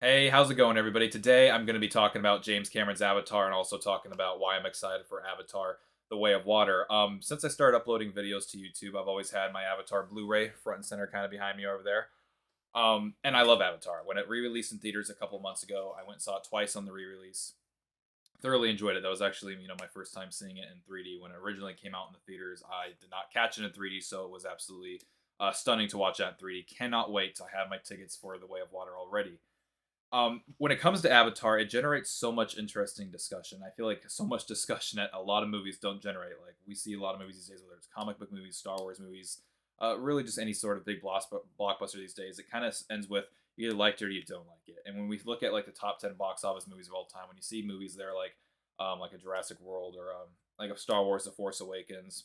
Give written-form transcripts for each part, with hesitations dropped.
Hey, how's it going, everybody? Today I'm going to be talking about James Cameron's Avatar and also talking about why I'm excited for Avatar: The Way of Water. Since I started uploading videos to YouTube, I've always had my Avatar Blu-ray front and center, kind of behind me over there. And I love Avatar. When it re-released in theaters a couple months ago, I went and saw it twice on the re-release. Thoroughly enjoyed it. That was actually, my first time seeing it in 3D. When it originally came out in the theaters, I did not catch it in 3D, so it was absolutely stunning to watch that in 3D. Cannot wait. I have my tickets for The Way of Water already. When it comes to Avatar, it generates so much interesting discussion. I feel like so much discussion that a lot of movies don't generate. Like we see a lot of movies these days, whether it's comic book movies, Star Wars movies, really just any sort of big blockbuster these days. It kind of ends with you either liked it or you don't like it. And when we look at like the top 10 box office movies of all time, when you see movies that are like a Jurassic World or like a Star Wars: The Force Awakens,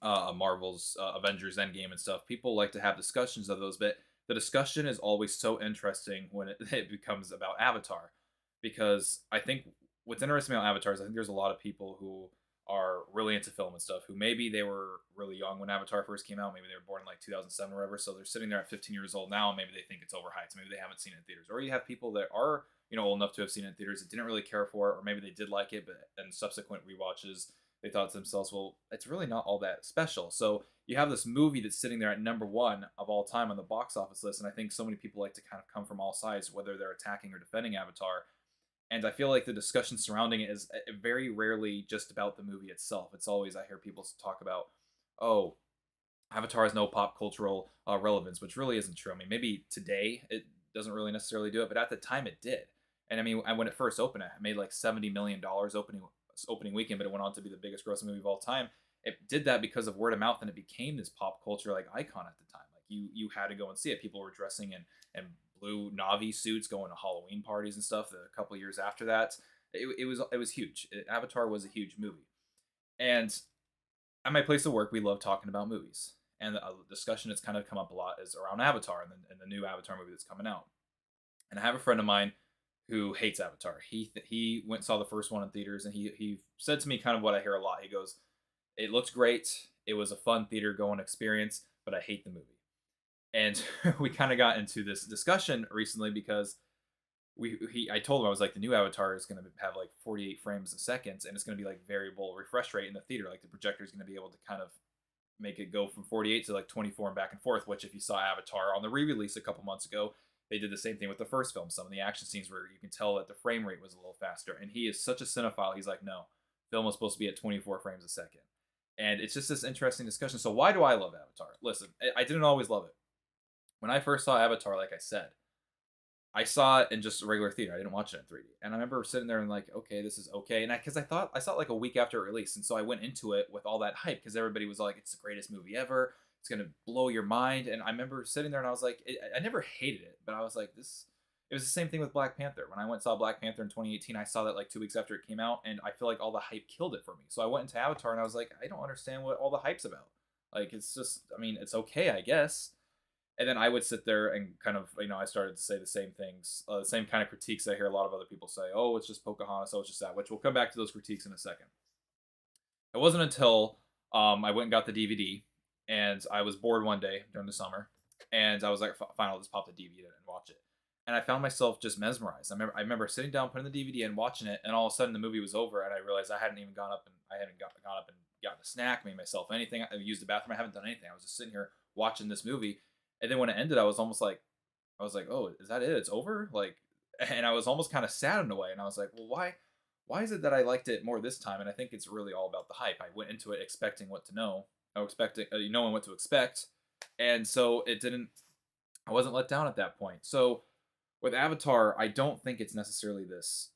Marvel's Avengers Endgame and stuff, people like to have discussions of those, but the discussion is always so interesting when it becomes about Avatar, because I think what's interesting about Avatar is I think there's a lot of people who are really into film and stuff who maybe they were really young when Avatar first came out, maybe they were born in like 2007 or whatever, so they're sitting there at 15 years old now, and maybe they think it's overhyped, maybe they haven't seen it in theaters, or you have people that are old enough to have seen it in theaters that didn't really care for it, or maybe they did like it, but in subsequent rewatches they thought to themselves, well, it's really not all that special. So you have this movie that's sitting there at number one of all time on the box office list, and I think so many people like to kind of come from all sides, whether they're attacking or defending Avatar. And I feel like the discussion surrounding it is very rarely just about the movie itself. It's always I hear people talk about, oh, Avatar has no pop cultural relevance, which really isn't true. I mean, maybe today it doesn't really necessarily do it, but at the time it did. And I mean, when it first opened, it made like $70 million opening weekend, but it went on to be the biggest grossing movie of all time. It did that because of word of mouth, and it became this pop culture like icon at the time. Like you had to go and see it. People were dressing in blue Navi suits, going to Halloween parties and stuff. A couple years after that, it was huge. Avatar was a huge movie, and at my place of work, we love talking about movies. And a discussion that's kind of come up a lot is around Avatar and the new Avatar movie that's coming out. And I have a friend of mine who hates Avatar. He went and saw the first one in theaters, and he said to me kind of what I hear a lot. He goes, "It looks great. It was a fun theater going experience, but I hate the movie." And we kind of got into this discussion recently because I told him I was like the new Avatar is going to have like 48 frames a second, and it's going to be like variable refresh rate in the theater. Like the projector is going to be able to kind of make it go from 48 to like 24 and back and forth. Which if you saw Avatar on the re-release a couple months ago, they did the same thing with the first film. Some of the action scenes where you can tell that the frame rate was a little faster. And he is such a cinephile. He's like, no, film was supposed to be at 24 frames a second. And it's just this interesting discussion. So why do I love Avatar? Listen, I didn't always love it. When I first saw Avatar, like I said, I saw it in just a regular theater. I didn't watch it in 3D. And I remember sitting there and like, okay, this is okay. And because I thought I saw it like a week after it released, and so I went into it with all that hype because everybody was like, it's the greatest movie ever. It's gonna blow your mind. And I remember sitting there and I was like, I never hated it, but I was like, this. It was the same thing with Black Panther. When I went and saw Black Panther in 2018, I saw that like 2 weeks after it came out, and I feel like all the hype killed it for me. So I went into Avatar and I was like, I don't understand what all the hype's about. Like it's just, I mean, it's okay, I guess. And then I would sit there and kind of, I started to say the same things, the same kind of critiques I hear a lot of other people say. Oh, it's just Pocahontas. Oh, it's just that. Which we'll come back to those critiques in a second. It wasn't until I went and got the DVD, and I was bored one day during the summer, and I was like, fine, I'll just pop the DVD in and watch it. And I found myself just mesmerized. I remember sitting down, putting the DVD in, watching it, and all of a sudden the movie was over, and I realized I hadn't even gone up and gone up and gotten a snack, made myself anything. I used the bathroom. I haven't done anything. I was just sitting here watching this movie, and then when it ended, I was like, oh, is that it? It's over? Like, and I was almost kind of sad in a way. And I was like, well, why is it that I liked it more this time? And I think it's really all about the hype. I went into it expecting what to know, or expecting, knowing what to expect. And so it didn't, I wasn't let down at that point. So with Avatar, I don't think it's necessarily this.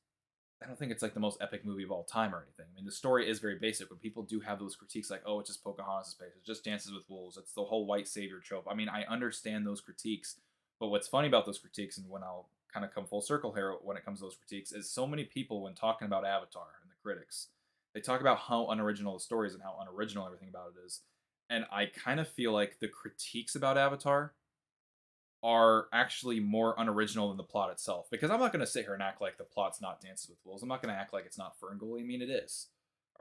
I don't think it's like the most epic movie of all time or anything. I mean, the story is very basic, but people do have those critiques like, oh, it's just Pocahontas' space. It's just Dances with Wolves. It's the whole white savior trope. I mean, I understand those critiques, but what's funny about those critiques, and when I'll kind of come full circle here when it comes to those critiques, is so many people, when talking about Avatar and the critics, they talk about how unoriginal the story is and how unoriginal everything about it is. And I kind of feel like the critiques about Avatar are actually more unoriginal than the plot itself. Because I'm not going to sit here and act like the plot's not Dances with Wolves. I'm not going to act like it's not Ferngully. I mean, it is.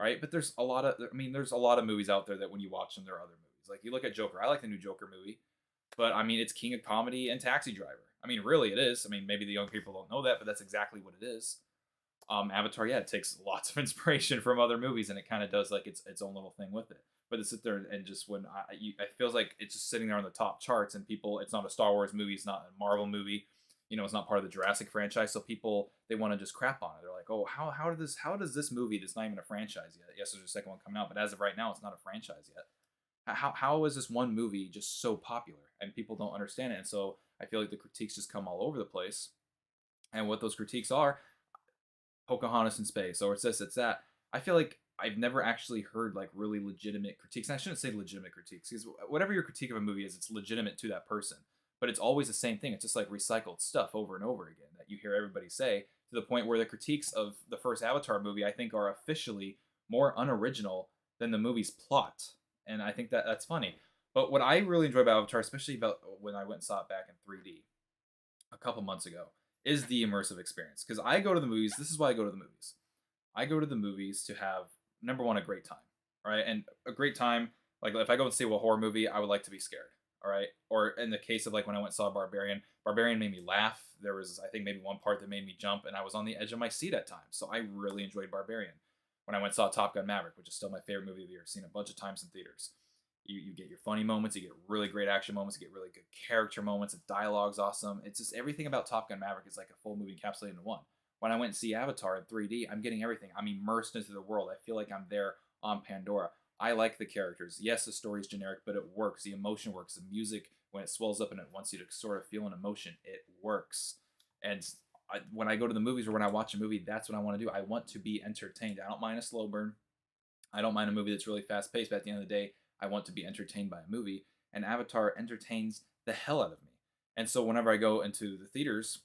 All right, but there's a lot of movies out there that when you watch them, there are other movies. Like you look at Joker. I like the new Joker movie. But I mean, it's king of comedy and Taxi Driver. I mean, really, it is. I mean, maybe the young people don't know that, but that's exactly what it is. Avatar, yeah, it takes lots of inspiration from other movies, and it kind of does like its own little thing with it. But to sit there and just when it feels like it's just sitting there on the top charts, and people, it's not a Star Wars movie, it's not a Marvel movie, it's not part of the Jurassic franchise, so people they want to just crap on it. They're like, oh, how does this movie that's not even a franchise yet? Yes, there's a second one coming out, but as of right now, it's not a franchise yet. How is this one movie just so popular and people don't understand it? And so I feel like the critiques just come all over the place. And what those critiques are, Pocahontas in space, or it's this, it's that. I feel like I've never actually heard like really legitimate critiques. And I shouldn't say legitimate critiques because whatever your critique of a movie is, it's legitimate to that person. But it's always the same thing. It's just like recycled stuff over and over again that you hear everybody say to the point where the critiques of the first Avatar movie, I think, are officially more unoriginal than the movie's plot. And I think that that's funny. But what I really enjoy about Avatar, especially about when I went and saw it back in 3D a couple months ago, is the immersive experience. Because I go to the movies. This is why I go to the movies. I go to the movies to have number one a great time, right? And a great time. Like if I go and see a horror movie, I would like to be scared, all right? Or in the case of like when I went and saw Barbarian, Barbarian made me laugh. There was I think maybe one part that made me jump, and I was on the edge of my seat at times. So I really enjoyed Barbarian. When I went and saw Top Gun Maverick, which is still my favorite movie of the year, seen a bunch of times in theaters. You get your funny moments, you get really great action moments, you get really good character moments, the dialogue's awesome. It's just everything about Top Gun Maverick is like a full movie encapsulated into one. When I went and see Avatar in 3D, I'm getting everything. I'm immersed into the world. I feel like I'm there on Pandora. I like the characters. Yes, the story's generic, but it works. The emotion works. The music, when it swells up and it wants you to sort of feel an emotion, it works. And when I go to the movies or when I watch a movie, that's what I want to do. I want to be entertained. I don't mind a slow burn. I don't mind a movie that's really fast paced, but at the end of the day, I want to be entertained by a movie. And Avatar entertains the hell out of me. And so whenever I go into the theaters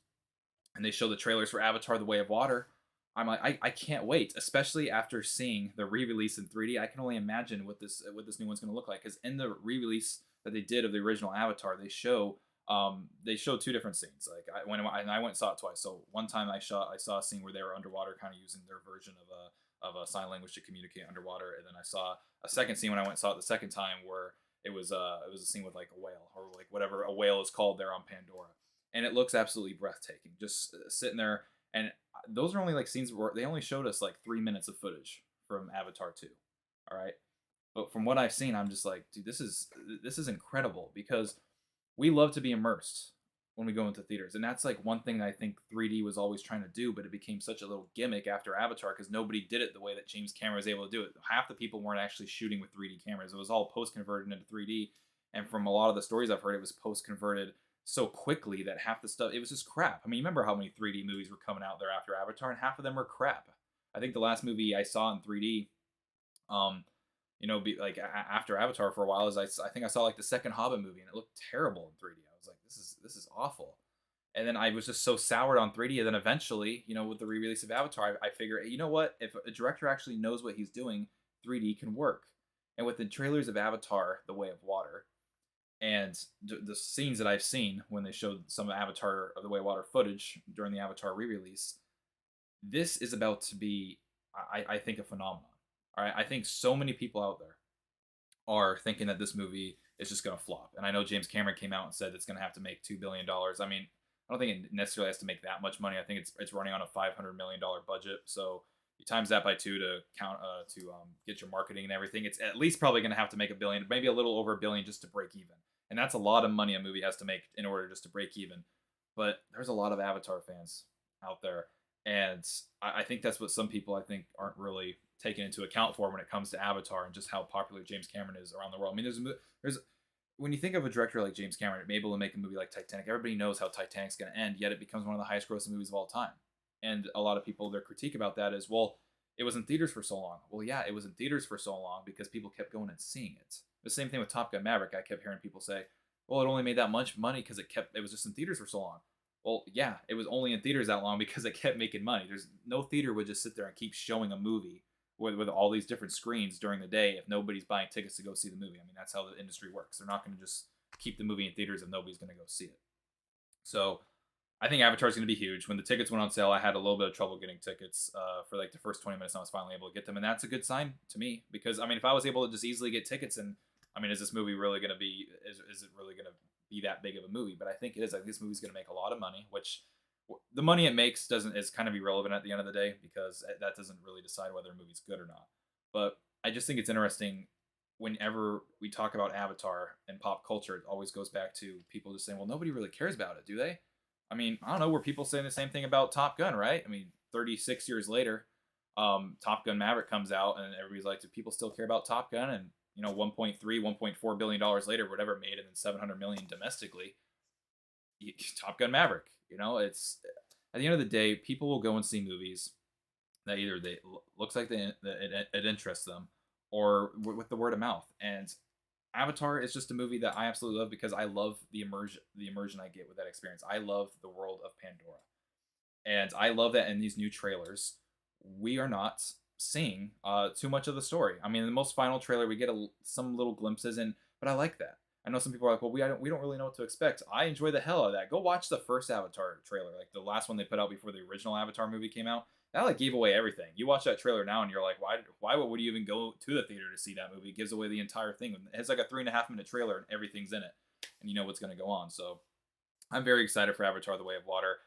and they show the trailers for Avatar: The Way of Water, I'm like, I can't wait. Especially after seeing the re-release in 3D, I can only imagine what this new one's going to look like. Because in the re-release that they did of the original Avatar, they show two different scenes. Like I went and saw it twice. So one time I saw a scene where they were underwater, kind of using their version of a sign language to communicate underwater, and then I saw a second scene when I went and saw it the second time where it was a scene with like a whale or like whatever a whale is called there on Pandora, and it looks absolutely breathtaking. Just sitting there, and those are only like scenes where they only showed us like 3 minutes of footage from Avatar 2. All right, but from what I've seen, I'm just like, dude, this is incredible because we love to be immersed when we go into theaters, and that's like one thing that I think 3D was always trying to do, but it became such a little gimmick after Avatar because nobody did it the way that James Cameron was able to do it. Half the people weren't actually shooting with 3D cameras; it was all post converted into 3D. And from a lot of the stories I've heard, it was post converted so quickly that half the stuff it was just crap. I mean, you remember how many 3D movies were coming out there after Avatar, and half of them were crap. I think the last movie I saw in 3D, after Avatar for a while, is I think I saw like the second Hobbit movie, and it looked terrible in 3D. I was like, this is awful. And then I was just so soured on 3D. And then eventually, with the re-release of Avatar, I figure, you know what? If a director actually knows what he's doing, 3D can work. And with the trailers of Avatar: The Way of Water, and the scenes that I've seen when they showed some of Avatar of the Way of Water footage during the Avatar re-release, this is about to be, I think, a phenomenon. All right, I think so many people out there are thinking that this movie is just going to flop. And I know James Cameron came out and said it's going to have to make $2 billion. I mean, I don't think it necessarily has to make that much money. I think it's running on a $500 million budget. So you times that by two to get your marketing and everything. It's at least probably going to have to make $1 billion, maybe a little over $1 billion just to break even. And that's a lot of money a movie has to make in order just to break even. But there's a lot of Avatar fans out there, and I think that's what some people I think aren't really taken into account for when it comes to Avatar and just how popular James Cameron is around the world. I mean, there's when you think of a director like James Cameron, able to make a movie like Titanic, everybody knows how Titanic's going to end, yet it becomes one of the highest grossing movies of all time. And a lot of people, their critique about that is, well, it was in theaters for so long. Well, yeah, it was in theaters for so long because people kept going and seeing it. The same thing with Top Gun Maverick. I kept hearing people say, well, it only made that much money because it was just in theaters for so long. Well, yeah, it was only in theaters that long because it kept making money. There's no theater would just sit there and keep showing a movie with all these different screens during the day if nobody's buying tickets to go see the movie. I mean, that's how the industry works. They're not going to just keep the movie in theaters if nobody's going to go see it. So I think Avatar is going to be huge. When the tickets went on sale, I had a little bit of trouble getting tickets for like the first 20 minutes. And I was finally able to get them, and that's a good sign to me because I mean, if I was able to just easily get tickets, and I mean, is this movie really going to be? Is it really going to be that big of a movie, but I think it is. I think this movie's going to make a lot of money, which the money it makes doesn't is kind of irrelevant at the end of the day because that doesn't really decide whether a movie's good or not. But I just think it's interesting whenever we talk about Avatar and pop culture, it always goes back to people just saying, "Well, nobody really cares about it, do they?" I mean, I don't know. Were people saying the same thing about Top Gun, right? I mean, 36 years later, Top Gun Maverick comes out, and everybody's like, "Do people still care about Top Gun?" And 1.3, 1.4 billion dollars later, whatever it made, and then 700 million domestically. Top Gun Maverick. It's at the end of the day, people will go and see movies that either they looks like it interests them, or with the word of mouth. And Avatar is just a movie that I absolutely love because I love the immersion I get with that experience. I love the world of Pandora, and I love that in these new trailers, we are not seeing too much of the story. I mean, in the most final trailer, we get some little glimpses, but I like that. I know some people are like, well, we don't really know what to expect. I enjoy the hell out of that. Go watch the first Avatar trailer, like the last one they put out before the original Avatar movie came out. That like gave away everything. You watch that trailer now, and you're like, why would you even go to the theater to see that movie? It gives away the entire thing. It's like a 3.5 minute trailer, and everything's in it, and you know what's going to go on. So I'm very excited for Avatar: The Way of Water.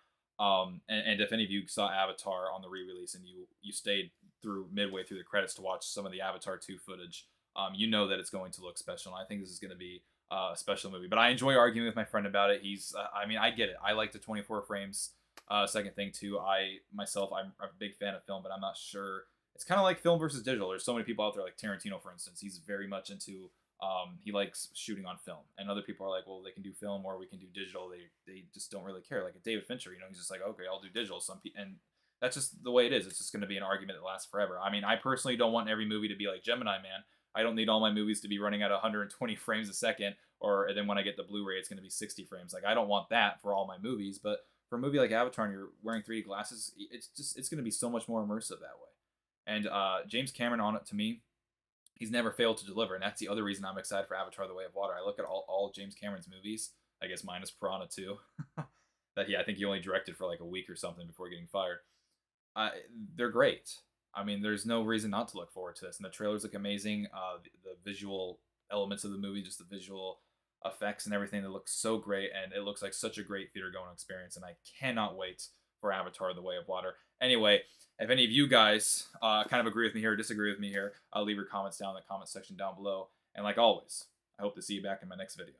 And if any of you saw Avatar on the re-release and you stayed through midway through the credits to watch some of the Avatar 2 footage, you know that it's going to look special. And I think this is going to be a special movie. But I enjoy arguing with my friend about it. I mean, I get it. I like the 24 frames. Second thing too, I'm a big fan of film, but I'm not sure. It's kind of like film versus digital. There's so many people out there, like Tarantino, for instance. He's very much into he likes shooting on film, and other people are like, well, they can do film or we can do digital. They just don't really care. Like David Fincher, he's just like, okay, I'll do digital. Some people, and that's just the way it is. It's just going to be an argument that lasts forever. I mean, I personally don't want every movie to be like Gemini Man. I don't need all my movies to be running at 120 frames a second, or then when I get the Blu-ray, it's going to be 60 frames. Like I don't want that for all my movies, but for a movie like Avatar, and you're wearing 3D glasses, it's going to be so much more immersive that way. And James Cameron on it to me, he's never failed to deliver, and that's the other reason I'm excited for Avatar: The Way of Water. I look at all of James Cameron's movies, I guess minus Piranha 2, that I think he only directed for like a week or something before getting fired. They're great. I mean, there's no reason not to look forward to this, and the trailers look amazing. The visual elements of the movie, just the visual effects and everything, that looks so great, and it looks like such a great theater going experience, and I cannot wait for Avatar: The Way of Water. Anyway, if any of you guys kind of agree with me here or disagree with me here, leave your comments down in the comment section down below. And like always, I hope to see you back in my next video.